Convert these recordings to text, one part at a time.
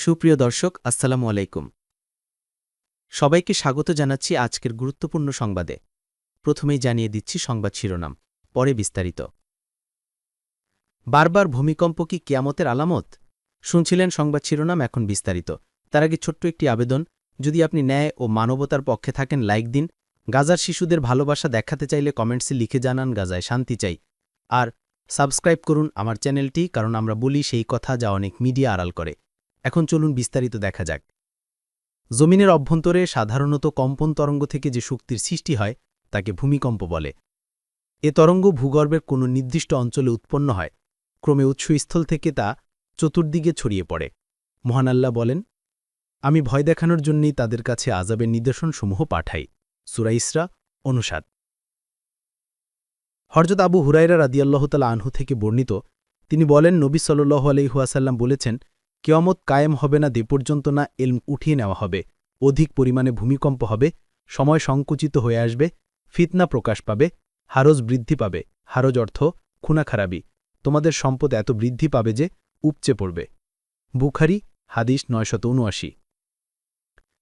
সুপ্রিয় দর্শক, আসসালামু আলাইকুম। সবাইকে স্বাগত জানাচ্ছি আজকের গুরুত্বপূর্ণ সংবাদে। প্রথমেই জানিয়ে দিচ্ছি সংবাদ শিরোনাম, পরে বিস্তারিত। বারবার ভূমিকম্প কি কিয়ামতের আলামত? শুনছিলেন সংবাদ শিরোনাম, এখন বিস্তারিত। তার আগে ছোট্ট একটি আবেদন, যদি আপনি ন্যায় ও মানবতার পক্ষে থাকেন লাইক দিন। গাজার শিশুদের ভালোবাসা দেখাতে চাইলে কমেন্টসে লিখে জানান গাজায় শান্তি চাই। আর সাবস্ক্রাইব করুন আমার চ্যানেলটি, কারণ আমরা বলি সেই কথা যা অনেক মিডিয়া আড়াল করে। এখন চলুন বিস্তারিত দেখা যাক। জমিনের অভ্যন্তরে সাধারণত কম্পন তরঙ্গ থেকে যে শক্তির সৃষ্টি হয় তাকে ভূমিকম্প বলে। এ তরঙ্গ ভূগর্ভের কোনো নির্দিষ্ট অঞ্চলে উৎপন্ন হয়, ক্রমে উৎসস্থল থেকে তা চতুর্দিকে ছড়িয়ে পড়ে। মহান আল্লাহ বলেন, আমি ভয় দেখানোর জন্যই তাদের কাছে আযাবের নিদর্শনসমূহ পাঠাই। সূরা ইসরা অনুসাদ। হযরত আবু হুরায়রা রাদিয়াল্লাহু তাআলা আনহু থেকে বর্ণিত, তিনি বলেন, নবী সাল্লাল্লাহু আলাইহি ওয়াসাল্লাম বলেছেন, কিয়ামত কায়েম হবে না যে পর্যন্ত না ইলম উঠিয়ে নেওয়া হবে, অধিক পরিমাণে ভূমিকম্প হবে, সময় সংকুচিত হয়ে আসবে, ফিতনা প্রকাশ পাবে, হারজ বৃদ্ধি পাবে। হারজ অর্থ খুনাখারাবি। তোমাদের সম্পদ এত বৃদ্ধি পাবে যে উপচে পড়বে। বুখারী হাদিস ৯৭৯।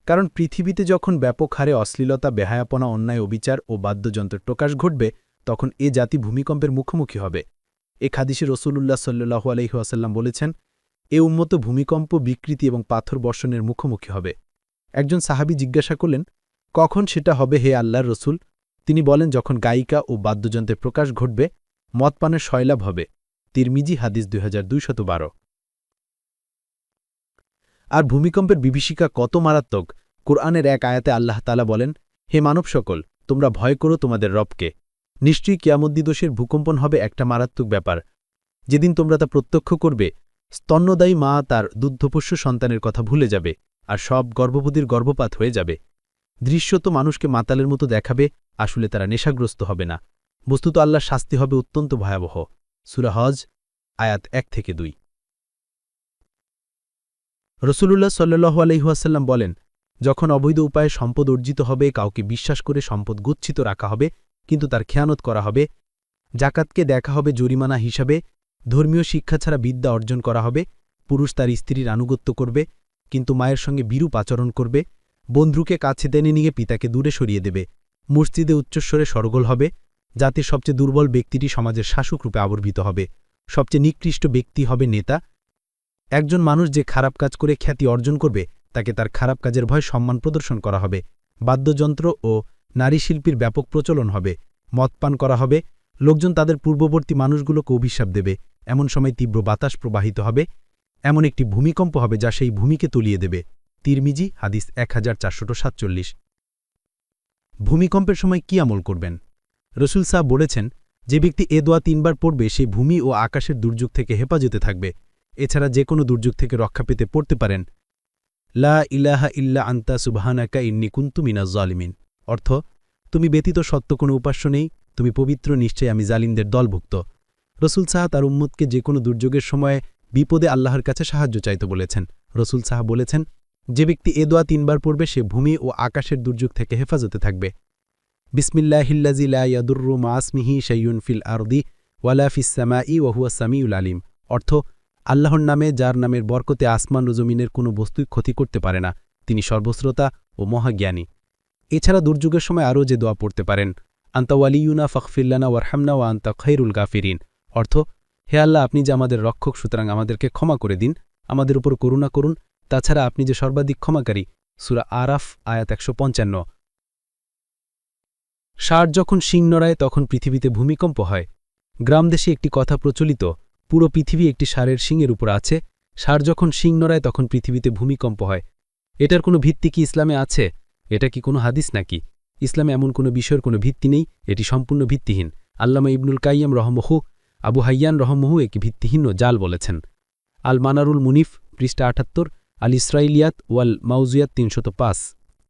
কারণ পৃথিবীতে যখন ব্যাপক হারে অশ্লীলতা, বেহায়াপনা, অন্যায়, অবিচার ও বাদ্যযন্ত্রের প্রকাশ ঘটবে, তখন এ জাতি ভূমিকম্পের মুখোমুখি হবে। এক হাদিসে রাসূলুল্লাহ সাল্লাল্লাহু আলাইহি ওয়াসাল্লাম বলেছেন, এ উম্মত ভূমিকম্প, বিকৃতি এবং পাথর বর্ষণের মুখোমুখি হবে। একজন সাহাবী জিজ্ঞাসা করলেন, কখন সেটা হবে হে আল্লাহর রসুল? তিনি বলেন, যখন গায়িকা ও বাদ্যযন্ত্রের প্রকাশ ঘটবে, মদপানের সয়লাভ হবে। তিরমিজি হাদিস 2212। আর ভূমিকম্পের বিভীষিকা কত মারাত্মক! কোরআনের এক আয়াতে আল্লাহ তাআলা বলেন, হে মানব সকল, তোমরা ভয় করো তোমাদের রবকে। নিশ্চয়ই কিয়ামত দিবসের ভূকম্পন হবে একটা মারাত্মক ব্যাপার। যেদিন তোমরা তা প্রত্যক্ষ করবে, স্তন্যদায়ী মা তার দুগ্ধপোষ্য সন্তানের কথা ভুলে যাবে, আর সব গর্ভবতীর গর্ভপাত হয়ে যাবে। দৃশ্য তো মানুষকে মাতালের মতো দেখাবে, আসলে তারা নেশাগ্রস্ত হবে না। বস্তুত আল্লাহর শাস্তি হবে অত্যন্ত ভয়াবহ। সূরা হজ আয়াত 1-2। রাসূলুল্লাহ সাল্লাল্লাহু আলাইহি ওয়াসাল্লাম বলেন, যখন অবৈধ উপায়ে সম্পদ অর্জিত হবে, কাউকে বিশ্বাস করে সম্পদ গচ্ছিত রাখা হবে কিন্তু তার খেয়ানত করা হবে, জাকাতকে দেখা হবে জরিমানা হিসাবে, ধর্মীয় শিক্ষা ছাড়া বিদ্যা অর্জন করা হবে, পুরুষ তার স্ত্রীর আনুগত্য করবে কিন্তু মায়ের সঙ্গে বিরূপ আচরণ করবে, বন্ধুকে কাছে টেনে নিয়ে পিতাকে দূরে সরিয়ে দেবে, মসজিদে উচ্চস্বরে সরগোল হবে, জাতির সবচেয়ে দুর্বল ব্যক্তিটি সমাজের শাসকরূপে আবির্ভূত হবে, সবচেয়ে নিকৃষ্ট ব্যক্তি হবে নেতা। একজন মানুষ যে খারাপ কাজ করে খ্যাতি অর্জন করবে, তাকে তার খারাপ কাজের ভয় সম্মান প্রদর্শন করা হবে, বাদ্যযন্ত্র ও নারী শিল্পীর ব্যাপক প্রচলন হবে, মদপান করা হবে, লোকজন তাদের পূর্ববর্তী মানুষগুলোকে অভিশাপ দেবে, এমন সময় তীব্র বাতাস প্রবাহিত হবে, এমন একটি ভূমিকম্প হবে যা সেই ভূমিকে তলিয়ে দেবে। তিরমিজি হাদিস 1447। ভূমিকম্পের সময় কি আমল করবেন? রাসূল সাহেব বলেছেন, যে ব্যক্তি এ দোয়া 3 বার পড়বে সে ভূমি ও আকাশের দুর্যোগ থেকে হেফাজতে থাকবে। এছাড়া যে কোনো দুর্যোগ থেকে রক্ষা পেতে পড়তে পারেন, লা ইলাহা ইল্লা আনতা সুবহানাকা ইন্নী কুনতু মিনাজ জালিমিন। অর্থ, তুমি ব্যতীত সত্য কোনো উপাস্য নেই, তুমি পবিত্র, নিশ্চয়ই আমি জালিমদের দলভুক্ত। রাসূল সাহেব তার উম্মতকে যে কোনো দুর্যোগের সময় বিপদে আল্লাহর কাছে সাহায্য চাইতে বলেছেন। রাসূল সাহেব বলেছেন, যে ব্যক্তি এ দোয়া 3 বার পড়বে সে ভূমি ও আকাশের দুর্যোগ থেকে হেফাজতে থাকবে। বিসমিল্লাহিল্লাযী লা ইয়াদুররু মা ইসমিহি শাইউন ফিল আরদি ওয়ালা ফিস সামাই ওয়া হুয়াস সামিউল আলিম। অর্থ, আল্লাহর নামে, যার নামের বরকতে আসমান ও জমিনের কোনো বস্তুই ক্ষতি করতে পারে না, তিনি সর্বশ্রোতা ও মহাজ্ঞানী। এছাড়া দুর্যোগের সময় আরও যে দোয়া পড়তে পারেন, আন্তা ওয়ালিয়ুনা ফাগফিরলানা ওয়ারহামনা ওয়া আন্তা খায়রুল গাফিরিন। অর্থ, হে আল্লাহ, আপনি যে আমাদের রক্ষক, সুতরাং আমাদেরকে ক্ষমা করে দিন, আমাদের উপর করুণা করুন, তাছাড়া আপনি যে সর্বাধিক ক্ষমাকারী। সূরা আরাফ আয়াত 155। ষাঁড় যখন শিং নড়ায় তখন পৃথিবীতে ভূমিকম্প হয়। গ্রামদেশে একটি কথা প্রচলিত, পুরো পৃথিবী একটি ষাঁড়ের শিংয়ের উপর আছে, ষাঁড় যখন শিং নড়ায় তখন পৃথিবীতে ভূমিকম্প হয়। এটার কোনো ভিত্তি কি ইসলামে আছে? এটা কি কোনো হাদিস নাকি? ইসলামে এমন কোনো বিষয়ের কোনো ভিত্তি নেই, এটি সম্পূর্ণ ভিত্তিহীন। আল্লামা ইবনুল কাইয়্যিম রহমহু, আবু হাইয়ান রহমহু একে ভিত্তিহীন ও জাল বলেছেন। আল মানারুল মুনিফ পৃষ্ঠা ৭৮, আল ইসরাইলিয়াত ওয়াল মাউজিয়াত ৩০৫।